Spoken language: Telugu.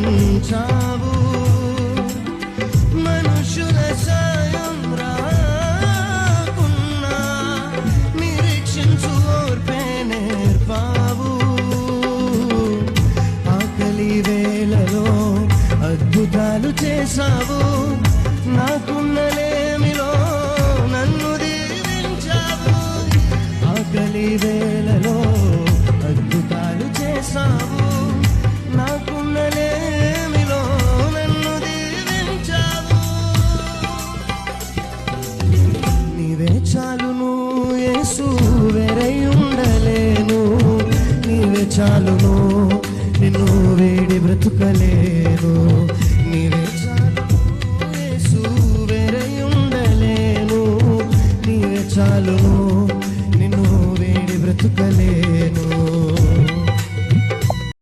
ఉంచావు. మనుషుల సాయం రాకున్నా నిరీక్షించు ఓర్పే నేర్పావు. ఆకలి వేళలో అద్భుతాలు చేశావు. నాకున్న లేమిలో నన్ను దీవించావు. ఆకలి వేళలో అద్భుతాలు చేశావు. నాకున్న లేమిలో నన్ను దీవించావు. నీవే చాలును యేసు, వేరై ఉండలేను. నీవే చాలును, నిన్ను వేడి బ్రతుకలేను. నీవే చాలును యేసు, వేరై ఉండలేను. నీవే చాలును, నిన్ను వేడి బ్రతుకలేను.